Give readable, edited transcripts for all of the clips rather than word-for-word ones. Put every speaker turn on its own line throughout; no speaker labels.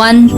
1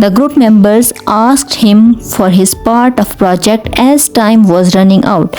The group members asked him for his part of project as time was running out.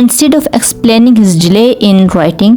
Instead of explaining his delay in writing,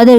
other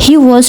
He was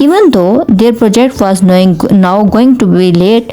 Even though their project was now going to be late,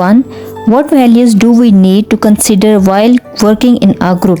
1, What values do we need to consider while working in a group?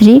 3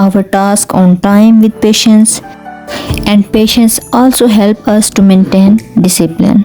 our task on time with patience and patience also help us to maintain discipline.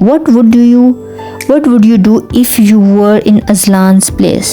what would you do if you were in Azlan's place?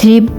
3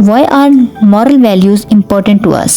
Why are moral values important to us?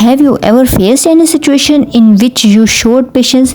Have you ever faced any situation in which you showed patience?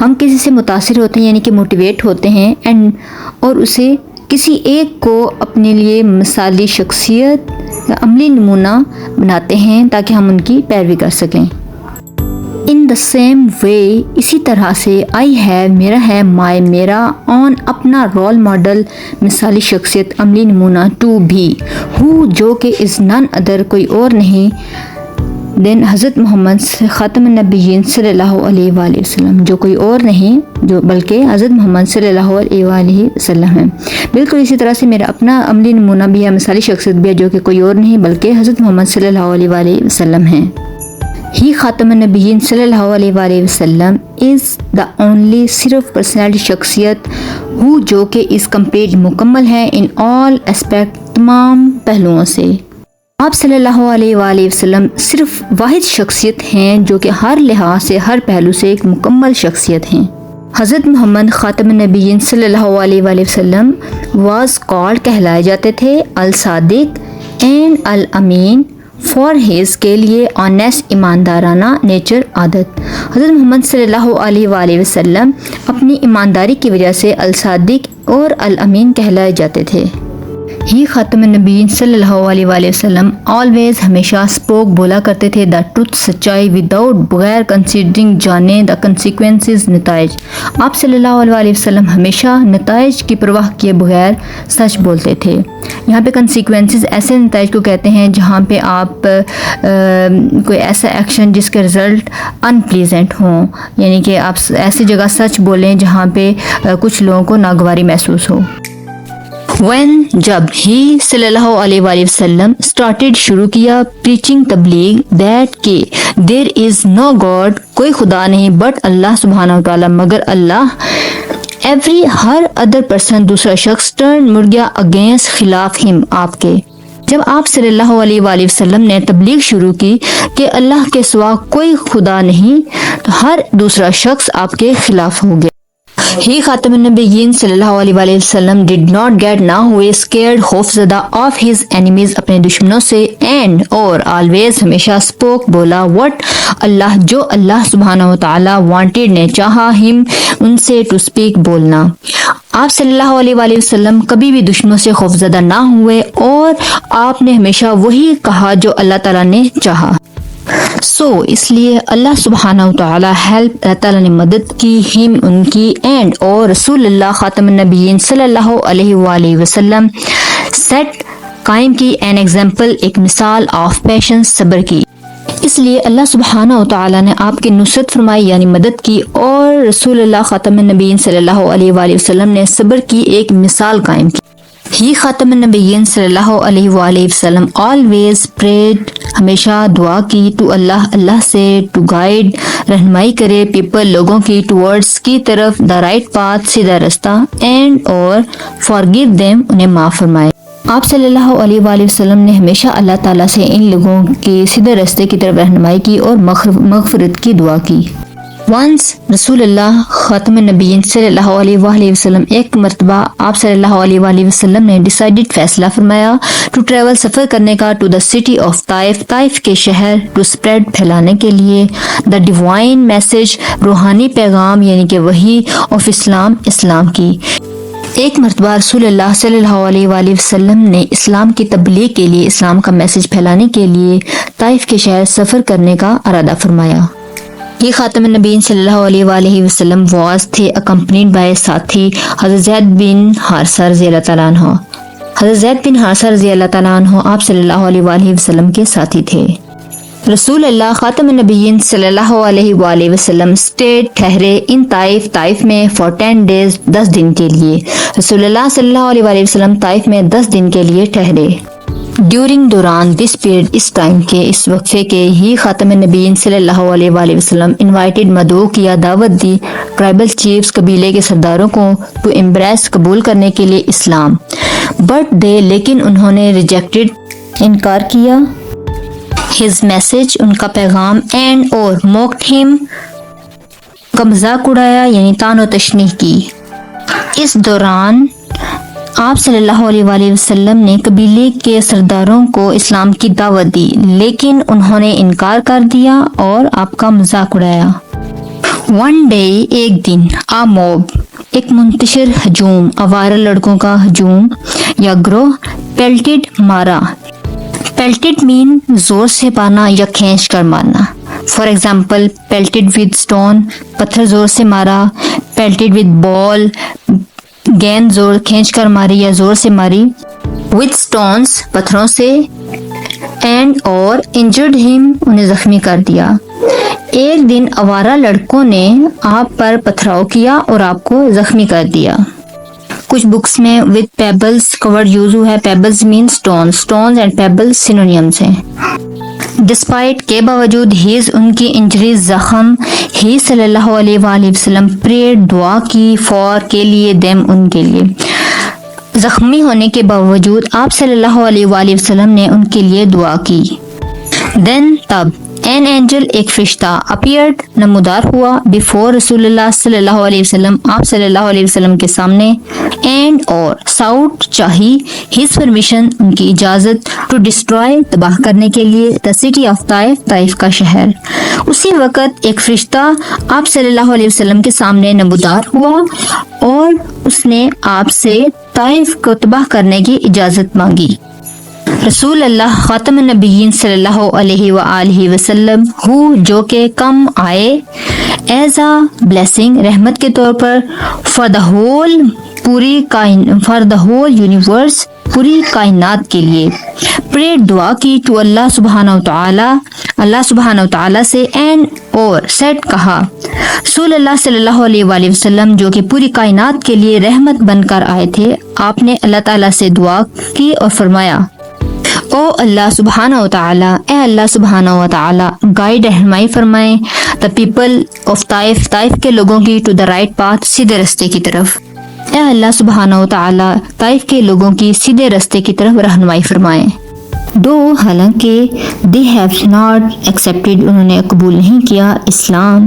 ہم کسی سے متاثر ہوتے ہیں یعنی کہ motivate ہوتے ہیں اور اسے کسی ایک کو اپنے لیے مثالی شخصیت یا عملی نمونہ بناتے ہیں تاکہ ہم ان کی پیروی کر سکیں. ان دا سیم وے اسی طرح سے آئی ہیو میرا ہے، مائی میرا، آن اپنا رول ماڈل مثالی شخصیت عملی نمونہ، ٹو بھی ہو جو کہ از نن ادر کوئی اور نہیں دین حضرت محمد خاتم النبیین صلی اللہ علیہ وآلہ وسلم، جو کوئی اور نہیں جو بلکہ حضرت محمد صلی اللہ علیہ وآلہ وسلم ہے. بالکل اسی طرح سے میرا اپنا عملی نمونہ بھی ہے، مثالی شخصیت بھی ہے، جو کہ کوئی اور نہیں بلکہ حضرت محمد صلی اللہ علیہ وآلہ وسلم ہے. ہی خاتم النبیین صلی اللہ علیہ وآلہ وسلم از دا اونلی صرف پرسنالٹی شخصیت ہو جو کہ از کمپلیٹ مکمل ہے ان آل اسپیکٹ تمام پہلوؤں سے. آپ صلی اللہ علیہ وآلہ وسلم صرف واحد شخصیت ہیں جو کہ ہر لحاظ سے ہر پہلو سے ایک مکمل شخصیت ہیں. حضرت محمد خاتم النبیین صلی اللہ علیہ وآلہ وسلم واز کالڈ کہلائے جاتے تھے الصادق اینڈ الامین فار ہیز کے لیے آنیسٹ ایماندارانہ نیچر عادت. حضرت محمد صلی اللہ علیہ وآلہ وسلم اپنی ایمانداری کی وجہ سے الصادق اور الامین کہلائے جاتے تھے. ہی خاتم النبیین صلی اللہ علیہ وآلہ وسلم آلویز ہمیشہ اسپوک بولا کرتے تھے دا ٹروتھ سچائی وداؤٹ بغیر کنسیڈرنگ جانے دا کنسیکوینسز نتائج. آپ صلی اللہ علیہ وآلہ وسلم ہمیشہ نتائج کی پرواہ کیے بغیر سچ بولتے تھے. یہاں پہ کنسیکوینسز ایسے نتائج کو کہتے ہیں جہاں پہ آپ کوئی ایسا ایکشن جس کے رزلٹ ان پلیزنٹ ہوں، یعنی کہ آپ ایسی جگہ سچ بولیں جہاں پہ کچھ لوگوں کو ناگواری محسوس ہو. when جب ہی صلی اللہ علیہ وآلہ وسلم started شروع کیا preaching تبلیغ that کہ there is no God کوئی خدا نہیں but اللہ سبحانہ وتعالی مگر اللہ every ہر other person دوسرا شخص turn مڑ گیا against خلاف him آپ کے. جب آپ صلی اللہ علیہ وآلہ وسلم نے تبلیغ شروع کی کہ اللہ کے سوا کوئی خدا نہیں تو ہر دوسرا شخص آپ کے خلاف ہو گیا. ہی خاتم النبیین صلی اللہ علیہ وآلہ وسلم did not get نہ ہوئے scared خوف زدہ of his enemies اپنے دشمنوں سے and اور always ہمیشہ spoke بولا what اللہ جو اللہ سبحانہ وتعالی wanted نے چاہا him ان سے to speak بولنا. آپ صلی اللہ علیہ وآلہ وسلم کبھی بھی دشمنوں سے خوف زدہ نہ ہوئے اور آپ نے ہمیشہ وہی کہا جو اللہ تعالیٰ نے چاہا. اس لیے اللہ سبحانہ وتعالی ہیلپ اللہ تعالیٰ نے مدد کی ہم ان کی اینڈ اور رسول اللہ خاتم النبیین صلی اللہ علیہ وآلہ وسلم سیٹ قائم کی این ایگزامپل ایک مثال آف پیشنس صبر کی. اس لیے اللہ سبحانہ وتعالی نے آپ کی نصرت فرمائی یعنی مدد کی اور رسول اللہ خاتم النبیین صلی اللہ علیہ وآلہ وسلم نے صبر کی ایک مثال قائم کی. ہی خاتم النبیین صلی اللہ علیہ وآلہ وسلم آلویز پریڈ ہمیشہ دعا کی ٹو اللہ سے ٹو گائیڈ رہنمائی کرے پیپل لوگوں کی ٹورڈز کی طرف دا رائٹ پاتھ سیدھا رستہ اینڈ اور فارگیو دیم انہیں معاف فرمائے. آپ صلی اللہ علیہ وآلہ وسلم نے ہمیشہ اللہ تعالیٰ سے ان لوگوں کے سیدھے رستے کی طرف رہنمائی کی اور مغفرت کی دعا کی. ونس رسول اللہ خاتم النبیین صلی اللہ علیہ وآلہ وسلم ایک مرتبہ آپ صلی اللہ علیہ وآلہ وسلم نے ڈیسائیڈڈ فیصلہ فرمایا ٹو ٹریول سفر کرنے کا to the city of Taif کے شہر ٹو اسپریڈ پھیلانے کے لیے دا ڈیوائن میسج روحانی پیغام یعنی کہ وحی آف اسلام کی. ایک مرتبہ رسول اللہ صلی اللہ علیہ وآلہ وسلم نے اسلام کی تبلیغ کے لیے اسلام کا میسج پھیلانے کے لیے طائف کے شہر سفر کرنے کا ارادہ فرمایا. یہ خاتم النبیین صلی اللہ علیہ وآلہ وسلم واز تھے اکمپنیڈ بائی ساتھی حضرت زید بن حارثہ رضی اللہ تعالیٰ عنہ. حضرت زید بن حارثہ رضی اللہ تعالیٰ عنہ آپ صلی اللہ علیہ وآلہ وسلم کے ساتھی تھے. رسول اللہ خاتم النبیین صلی اللہ علیہ وآلہ وسلم اسٹیٹ ٹھہرے ان طائف میں فار 10 days 10 دن کے لیے. رسول اللہ صلی اللہ علیہ وآلہ وسلم طائف میں 10 دن کے لیے ٹھہرے. دوران دس پیریڈ اس ٹائم کے اس وقفے کے ہی خاتم النبیین صلی اللہ علیہ وآلہ وسلم انوائٹڈ مدعو کیا دعوت دی ٹرائبل چیفز قبیلے کے سرداروں کو ٹو امبریس قبول کرنے کے لیے اسلام بٹ دے لیکن انہوں نے ریجیکٹڈ انکار کیا ہز میسج ان کا پیغام اینڈ اور موکڈ ہم کا مذاق اڑایا یعنی طعن و تشنیع کی. اس دوران آپ صلی اللہ علیہ وآلہ وسلم نے قبیلے کے سرداروں کو اسلام کی دعوت دی لیکن انہوں نے انکار کر دیا اور آپ کا مذاق اڑایا. ون ڈے ایک دن آ موب ایک منتشر ہجوم آوارہ لڑکوں کا ہجوم یا گروہ پیلٹڈ مارا. پیلٹڈ مین زور سے مارنا یا کھینچ کر مارنا. فار ایگزامپل پیلٹڈ ود اسٹون پتھر زور سے مارا. پیلٹڈ ود بال گیند زور کھینچ کر ماری یا زور سے ماری. ود اسٹونس پتھروں سے. اینڈ اور انجرڈ ہم انہیں زخمی کر دیا. ایک دن آوارہ لڑکوں نے آپ پر پتھراؤ کیا اور آپ کو زخمی کر دیا. کچھ بکس میں with pebbles covered یوز ہوا ہے. pebbles mean stones. stones and pebbles synonyms ہیں. ڈسپائٹ کے باوجود ہیز ان کی انجریز زخم ہی صلی اللہ علیہ وآلہ وسلم پریڈ دعا کی فار کے لیے دیم ان کے لیے. زخمی ہونے کے باوجود آپ صلی اللہ علیہ وآلہ وسلم نے ان کے لیے دعا کی. دین تب این اینجل ایک فرشتہ اپیئرڈ نمودار ہوا بیفور رسول اللہ صلی اللہ علیہ وسلم آپ صلی اللہ علیہ وسلم کے سامنے. اینڈ اور ساؤٹ چاہی ہز پرمیشن ان کی اجازت ٹو ڈسٹرائے تباہ کرنے کے لیے دا سٹی آف طائف طائف کا شہر. اسی وقت ایک فرشتہ آپ صلی اللہ علیہ وسلم کے سامنے نمودار ہوا اور اس نے آپ سے طائف کو تباہ کرنے کی اجازت مانگی. رسول اللہ خاتم النبیین صلی اللہ علیہ وآلہ وسلم ہو جو کہ کم آئے ایز اے بلیسنگ رحمت کے طور پر فار دا ہول یونیورس پوری کائنات کے لیے. پریڈ دعا کی ٹو اللہ سبحانہ و تعالی سے. اینڈ اور سیٹ کہا رسول اللہ صلی اللہ علیہ وآلہ وسلم جو کہ پوری کائنات کے لیے رحمت بن کر آئے تھے آپ نے اللہ تعالیٰ سے دعا کی اور فرمایا او اللہ سبحانہ و تعالی اے اللہ سبحانہ و تعالی گائیڈ رہنمائی فرمائیں the people of Taif Taif کے لوگوں کی ٹو دا رائٹ پاتھ سیدھے رستے کی طرف. اے اللہ سبحانہ و تعالی طائف کے لوگوں کی سیدھے رستے کی طرف رہنمائی فرمائیں. دو حالانکہ they have not accepted انہوں نے قبول نہیں کیا اسلام.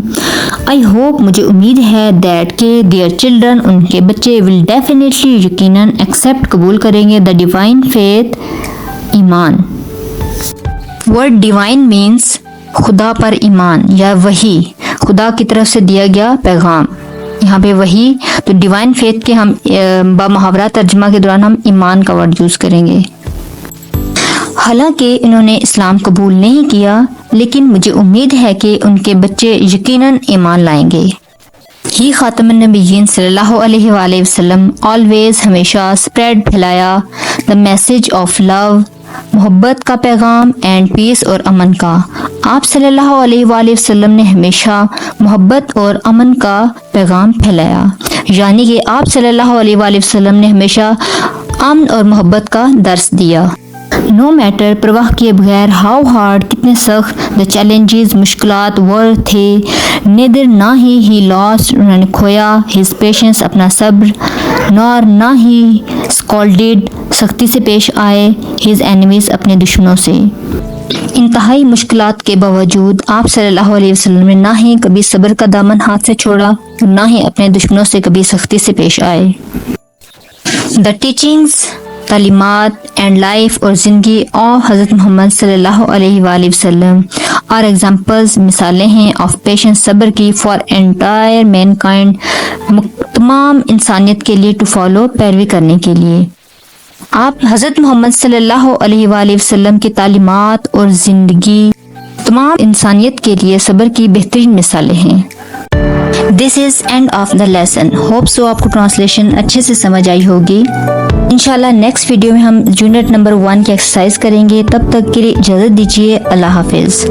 I hope مجھے امید ہے that کہ their children ان کے بچے will definitely یقیناً accept قبول کریں گے the divine faith ایمان. word divine means خدا پر ایمان یا وحی خدا کی طرف سے دیا گیا پیغام. یہاں پہ وحی تو ڈیوائن فیتھ کے ہم بامحاورہ ترجمہ کے دوران ہم ایمان کا ورڈ یوز کریں گے. حالانکہ انہوں نے اسلام قبول نہیں کیا لیکن مجھے امید ہے کہ ان کے بچے یقیناً ایمان لائیں گے. ہی خاتم النبیین صلی اللہ علیہ وآلہ وسلم آلویز ہمیشہ اسپریڈ پھیلایا دا میسج آف لو محبت کا پیغام اینڈ پیس اور امن کا. آپ صلی اللہ علیہ وآلہ وسلم نے ہمیشہ محبت اور امن کا پیغام پھیلایا یعنی کہ آپ صلی اللہ علیہ وآلہ وسلم نے ہمیشہ امن اور محبت کا درس دیا. نو میٹر پرواہ کیے بغیر ہاؤ ہارڈ کتنے سخت دا چیلنجز مشکلات ور تھے نیدر نہ ہی لاس انہوں نے کھویا ہز پیشنس اپنا صبر نور نہ ہی اسکالڈیڈ سختی سے پیش آئے ہز اینیمیز اپنے دشمنوں سے. انتہائی مشکلات کے باوجود آپ صلی اللہ علیہ وسلم نے نہ ہی کبھی صبر کا دامن ہاتھ سے چھوڑا اور نہ ہی اپنے دشمنوں سے کبھی سختی سے پیش آئے. دا ٹیچنگز تعلیمات اینڈ لائف اور زندگی آف حضرت محمد صلی اللہ علیہ وآلہ وسلم اور ایگزامپلز مثالیں ہیں آف پیشنس صبر کی فار انٹائر مین کائنڈ تمام انسانیت کے لیے ٹو فالو پیروی کرنے کے لیے. آپ حضرت محمد صلی اللہ علیہ وآلہ وسلم کی تعلیمات اور زندگی تمام انسانیت کے لیے صبر کی بہترین مثالیں ہیں. This is end of the lesson. Hope so آپ کو ٹرانسلیشن اچھے سے سمجھ آئی ہوگی. انشاءاللہ نیکسٹ ویڈیو میں ہم یونٹ نمبر 1 کی ایکسرسائز کریں گے. تب تک کے لیے اجازت دیجیے. اللہ حافظ.